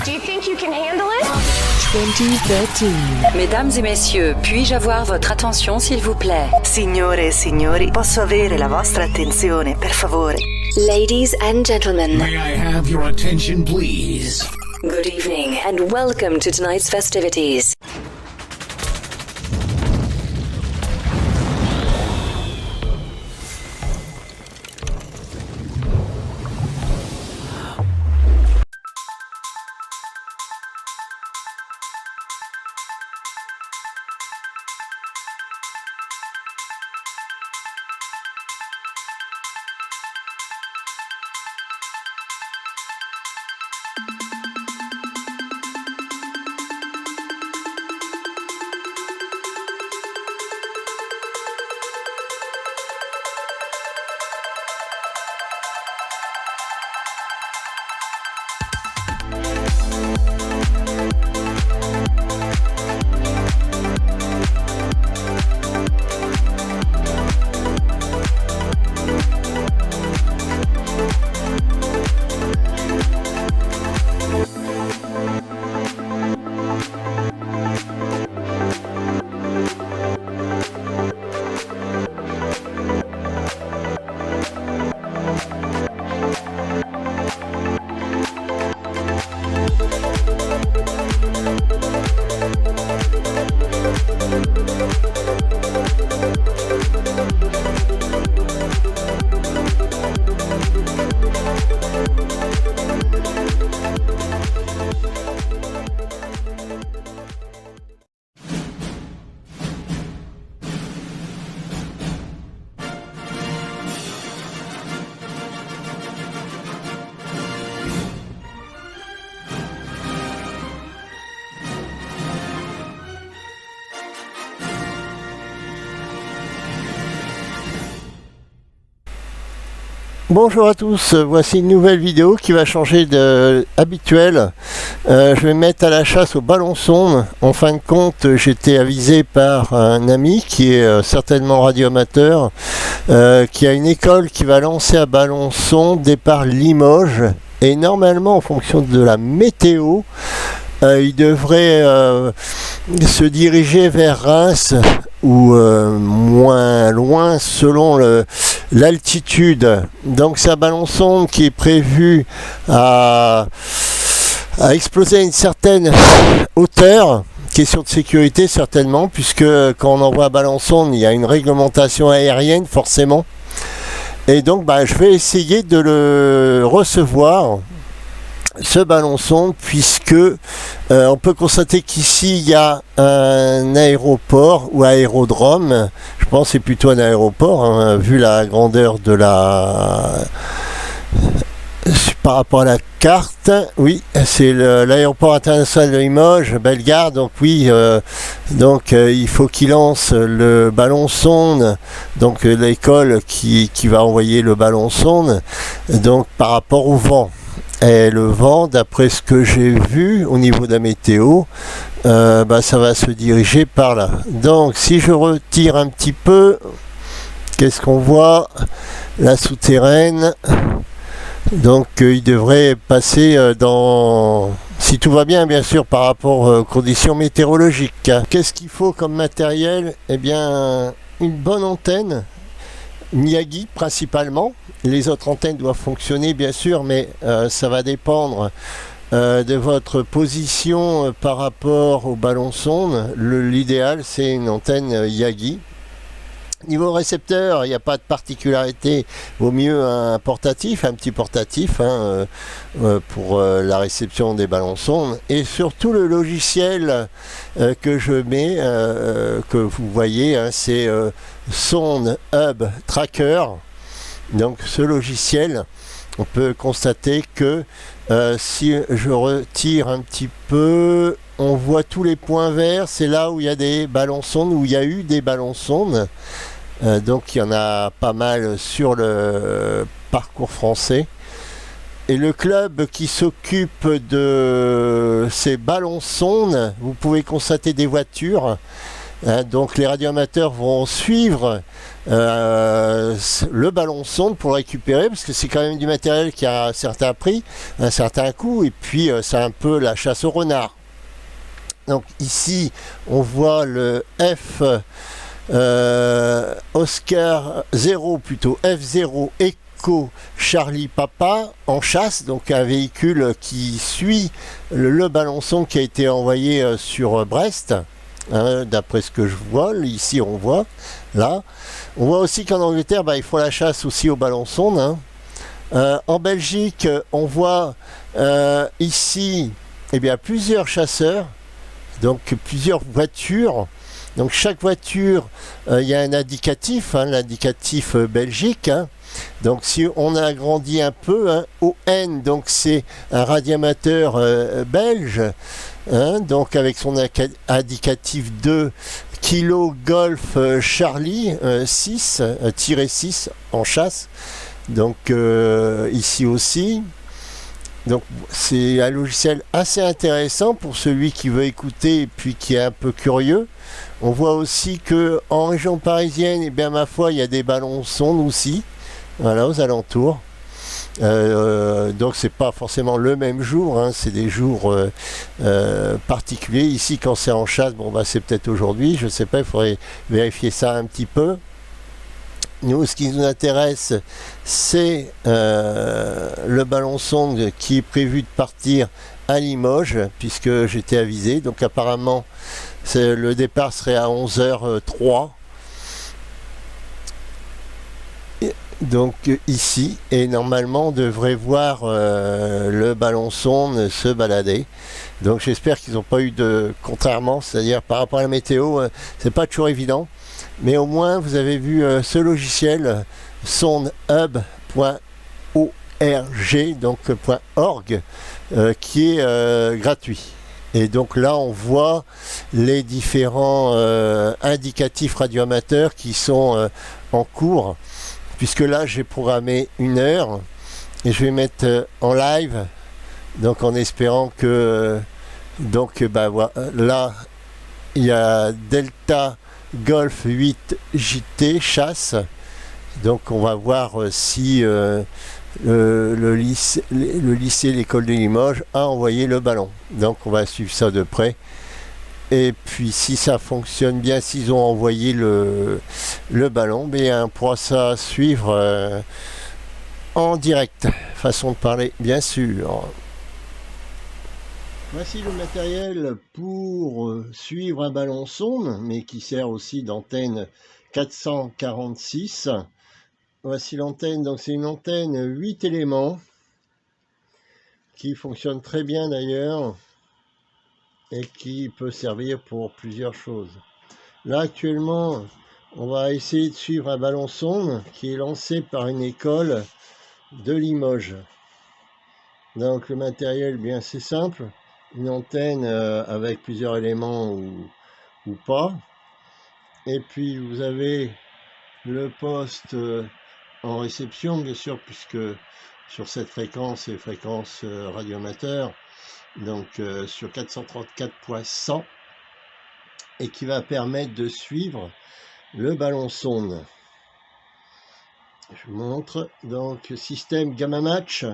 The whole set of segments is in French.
Do you think you can handle it? 2013. Mesdames et messieurs, puis-je avoir votre attention s'il vous plaît? Signore e signori, posso avere la vostra attenzione, per favore? Ladies and gentlemen, May I have your attention, please? good evening and welcome to tonight's festivities. Bonjour à tous, voici une nouvelle vidéo qui va changer de habituel. Je vais mettre à la chasse au ballon sonde. En fin de compte, j'étais avisé par un ami qui est certainement radioamateur, qui a une école qui va lancer un ballon sonde départ Limoges. Et normalement, en fonction de la météo, il devrait se diriger vers Reims ou moins loin selon l'altitude. Donc c'est un ballon sonde qui est prévu à exploser à une certaine hauteur. Question de sécurité certainement, puisque quand on envoie un ballon sonde, il y a une réglementation aérienne forcément. Et donc je vais essayer de le recevoir, ce ballon sonde, puisque on peut constater qu'ici il y a un aéroport ou aérodrome. Je pense que c'est plutôt un aéroport, hein, vu la grandeur de par rapport à la carte. Oui, c'est l'aéroport international de Limoges, Bellegarde. Donc oui, il faut qu'il lance le ballon sonde. Donc l'école qui va envoyer le ballon sonde. Donc par rapport au vent. Et le vent, d'après ce que j'ai vu au niveau de la météo, ça va se diriger par là. Donc si je retire un petit peu, qu'est-ce qu'on voit? La souterraine. Donc il devrait passer si tout va bien sûr par rapport aux conditions météorologiques. Qu'est-ce qu'il faut comme matériel? Eh bien une bonne antenne Miyagi principalement. Les autres antennes doivent fonctionner bien sûr, mais ça va dépendre de votre position par rapport au ballon sonde. L'idéal c'est une antenne Yagi. Niveau récepteur, il n'y a pas de particularité, vaut mieux un portatif, un petit portatif pour la réception des ballons sondes. Et surtout le logiciel que je mets, que vous voyez, c'est Sonde Hub Tracker. Donc ce logiciel, on peut constater que si je retire un petit peu, on voit tous les points verts, c'est là où il y a des ballons sondes, où il y a eu des ballons sondes. Donc il y en a pas mal sur le parcours français. Et le club qui s'occupe de ces ballons sondes, vous pouvez constater des voitures. Hein, donc les radioamateurs vont suivre le ballon sonde pour le récupérer, parce que c'est quand même du matériel qui a un certain prix, un certain coût, et puis c'est un peu la chasse au renard. Donc ici on voit le F Oscar 0, plutôt F0 Echo Charlie Papa en chasse, donc un véhicule qui suit le ballon sonde qui a été envoyé sur Brest. Hein, d'après ce que je vois, ici on voit, là. On voit aussi qu'en Angleterre, ils font la chasse aussi au ballon sonde. Hein. En Belgique, on voit ici plusieurs chasseurs, donc plusieurs voitures. Donc chaque voiture, il y a un indicatif, hein, l'indicatif Belgique. Hein. Donc si on agrandit un peu, hein, ON, donc c'est un radioamateur belge, hein, donc avec son indicatif 2 Kilo Golf Charlie 6 en chasse. Donc ici aussi. Donc c'est un logiciel assez intéressant pour celui qui veut écouter et puis qui est un peu curieux. On voit aussi que en région parisienne, ma foi, il y a des ballons sondes aussi, voilà, aux alentours. Donc c'est pas forcément le même jour, hein, c'est des jours particuliers. Ici, quand c'est en chasse, c'est peut-être aujourd'hui, je sais pas, il faudrait vérifier ça un petit peu. Nous, ce qui nous intéresse, c'est le ballon sonde qui est prévu de partir à Limoges, puisque j'étais avisé. Donc apparemment, le départ serait à 11h03. Donc ici, et normalement on devrait voir le ballon sonde se balader. Donc j'espère qu'ils n'ont pas eu de contrairement, c'est-à-dire par rapport à la météo, c'est pas toujours évident. Mais au moins vous avez vu ce logiciel sondehub.org, donc .org, qui est gratuit. Et donc là on voit les différents indicatifs radioamateurs qui sont en cours, puisque là j'ai programmé 1 heure et je vais mettre en live, donc en espérant que voilà, là il y a Delta Golf 8 JT chasse, donc on va voir si le lycée, l'école de Limoges a envoyé le ballon. Donc on va suivre ça de près. Et puis si ça fonctionne bien, s'ils ont envoyé le ballon, on pourra ça suivre en direct. Façon de parler, bien sûr. Voici le matériel pour suivre un ballon sonde, mais qui sert aussi d'antenne 446. Voici l'antenne, donc c'est une antenne 8 éléments qui fonctionne très bien d'ailleurs et qui peut servir pour plusieurs choses. Là actuellement, on va essayer de suivre un ballon sonde qui est lancé par une école de Limoges. Donc le matériel, c'est simple. Une antenne avec plusieurs éléments ou pas, et puis vous avez le poste en réception, bien sûr, puisque sur cette fréquence, c'est fréquence radioamateur, donc sur 434.100, et qui va permettre de suivre le ballon sonde. Je vous montre, donc système gamma match.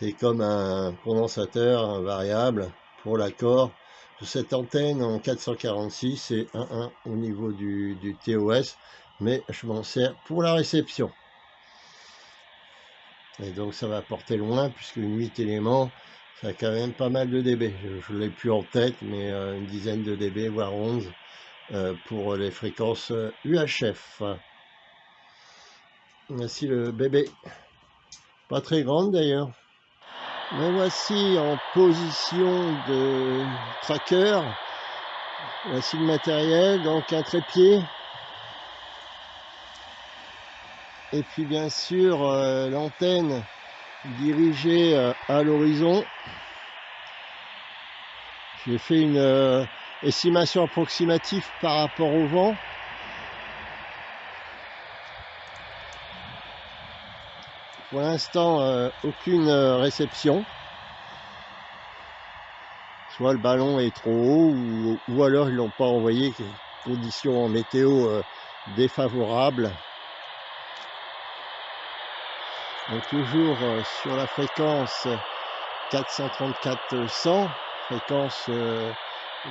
C'est comme un condensateur variable pour l'accord de cette antenne en 446 et 1.1 au niveau du TOS, mais je m'en sers pour la réception. Et donc ça va porter loin, puisque une 8 éléments, ça a quand même pas mal de dB. Je ne l'ai plus en tête, mais une dizaine de dB, voire 11, pour les fréquences UHF. Voici le bébé. Pas très grande d'ailleurs. Me voici en position de tracker. Voici le matériel, donc un trépied. Et puis bien sûr l'antenne dirigée à l'horizon. J'ai fait une estimation approximative par rapport au vent. Pour l'instant, aucune réception. soit le ballon est trop haut ou alors ils l'ont pas envoyé, conditions en météo défavorables. Donc toujours sur la fréquence 434-100, fréquence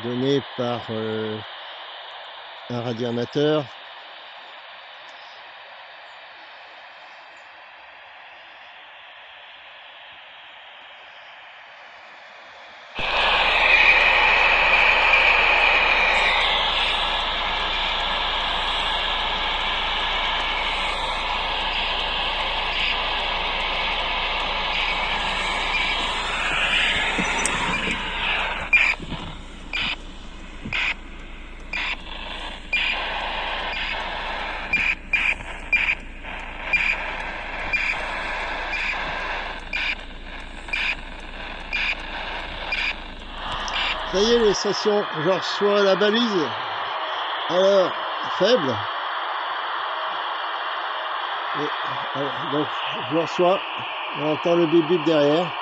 donnée par un radioamateur. Ça y est les stations, je reçois la balise. Alors, faible. Donc, je reçois, on entend le bip bip derrière.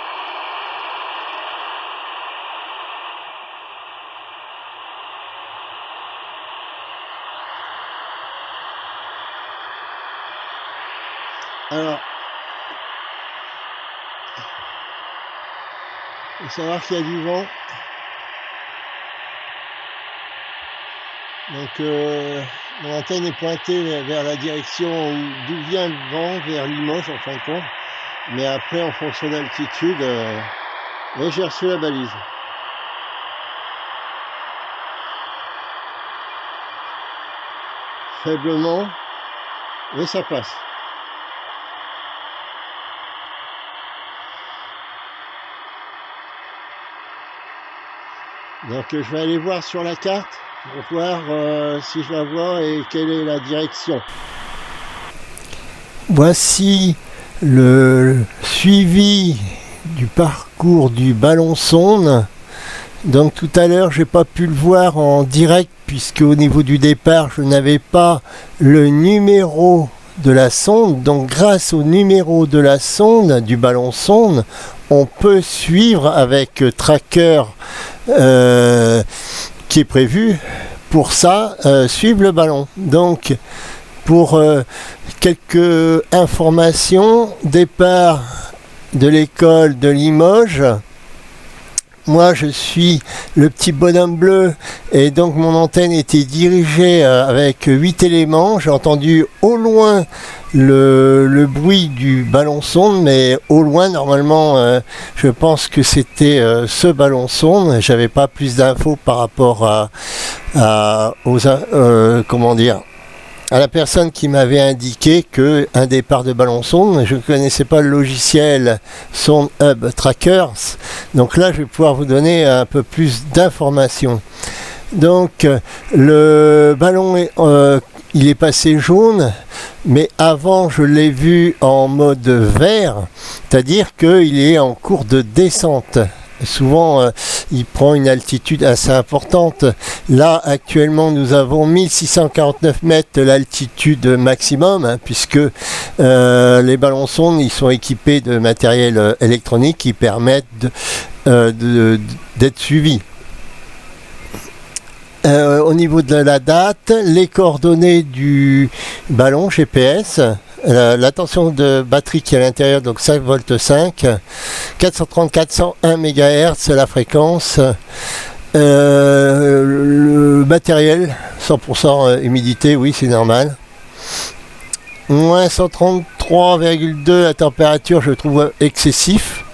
Alors, il faut savoir qu'il y a du vent. Donc mon antenne est pointée vers la direction d'où vient le vent, vers Limoges en fin de compte. Mais après, en fonction de l'altitude, j'ai reçu la balise. Faiblement, mais ça passe. Donc je vais aller voir sur la carte pour voir si je la vois et quelle est la direction. Voici le suivi du parcours du ballon sonde. Donc tout à l'heure j'ai pas pu le voir en direct puisque au niveau du départ je n'avais pas le numéro de la sonde. Donc grâce au numéro de la sonde, du ballon sonde, on peut suivre avec tracker qui est prévu pour ça, suivre le ballon. Donc pour quelques informations, départ de l'école de Limoges. Moi je suis le petit bonhomme bleu et donc mon antenne était dirigée avec 8 éléments. J'ai entendu au loin le bruit du ballon sonde, mais au loin normalement je pense que c'était ce ballon sonde. J'avais pas plus d'infos par rapport à la personne qui m'avait indiqué qu'un départ de ballon sonde. Je ne connaissais pas le logiciel Sonde Hub Trackers. Donc là, je vais pouvoir vous donner un peu plus d'informations. Donc, le ballon, il est passé jaune, mais avant, je l'ai vu en mode vert, c'est-à-dire qu'il est en cours de descente. Souvent, il prend une altitude assez importante. Là, actuellement, nous avons 1649 mètres l'altitude maximum, puisque les ballons sondes, ils sont équipés de matériel électronique qui permettent d'être suivis. Au niveau de la date, les coordonnées du ballon GPS, la tension de batterie qui est à l'intérieur, donc 5 volts 5, 434-101 MHz la fréquence, le matériel 100% humidité, oui c'est normal, moins 133,2 la température, je trouve excessif.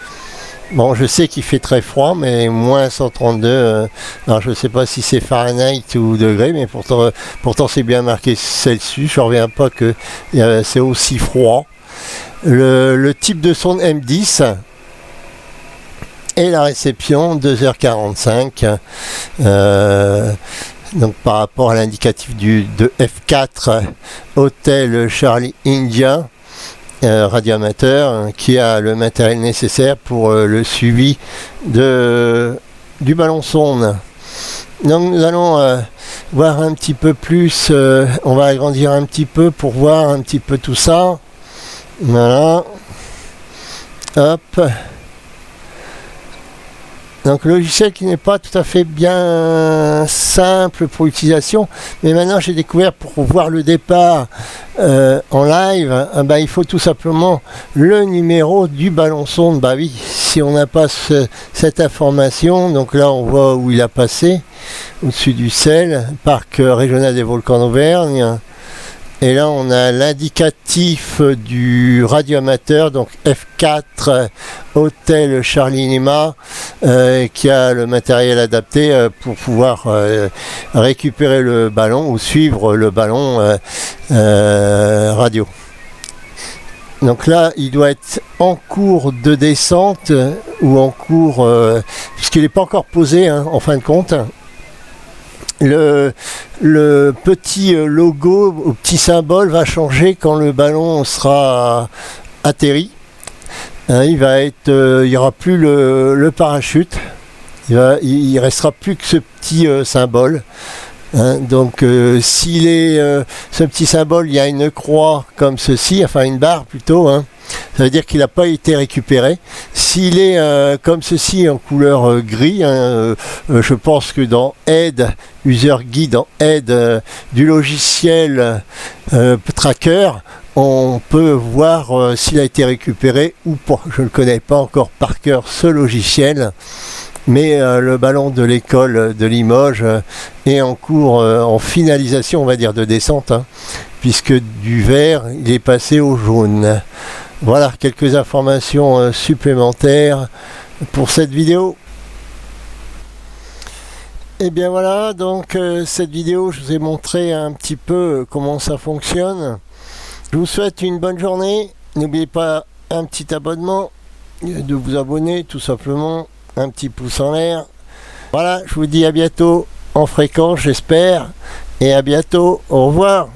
Bon, je sais qu'il fait très froid, mais moins 132, alors je ne sais pas si c'est Fahrenheit ou degrés, mais pourtant c'est bien marqué Celsius, je ne reviens pas que c'est aussi froid. Le type de sonde M10 et la réception 2h45, donc par rapport à l'indicatif de F4 Hotel Charlie India. Radioamateur qui a le matériel nécessaire pour le suivi du ballon sonde. Donc nous allons voir un petit peu plus, on va agrandir un petit peu pour voir un petit peu tout ça. Voilà. Hop. Donc logiciel qui n'est pas tout à fait bien simple pour l'utilisation, mais maintenant j'ai découvert pour voir le départ en live, il faut tout simplement le numéro du ballon sonde. Bah oui, si on n'a pas cette information, donc là on voit où il a passé, au-dessus du Celle, parc régional des volcans d'Auvergne. Et là, on a l'indicatif du radioamateur, donc F4 Hôtel Charlie Lima, qui a le matériel adapté pour pouvoir récupérer le ballon ou suivre le ballon radio. Donc là, il doit être en cours de descente ou en cours, puisqu'il n'est pas encore posé en fin de compte. Le petit logo, au petit symbole va changer quand le ballon sera atterri. Il y aura plus le parachute. Il restera plus que ce petit symbole. Donc s'il est ce petit symbole, il y a une croix comme ceci, enfin une barre plutôt. Ça veut dire qu'il n'a pas été récupéré. S'il est comme ceci en couleur gris, je pense que dans Aide, User Guide, dans Aide du logiciel Tracker, on peut voir s'il a été récupéré ou pas. Je ne connais pas encore par cœur ce logiciel, mais le ballon de l'école de Limoges est en cours, en finalisation, on va dire, de descente, puisque du vert, il est passé au jaune. Voilà quelques informations supplémentaires pour cette vidéo. Et bien voilà, donc cette vidéo, je vous ai montré un petit peu comment ça fonctionne. Je vous souhaite une bonne journée. N'oubliez pas un petit abonnement, de vous abonner tout simplement, un petit pouce en l'air. Voilà, je vous dis à bientôt en fréquence, j'espère, et à bientôt, au revoir.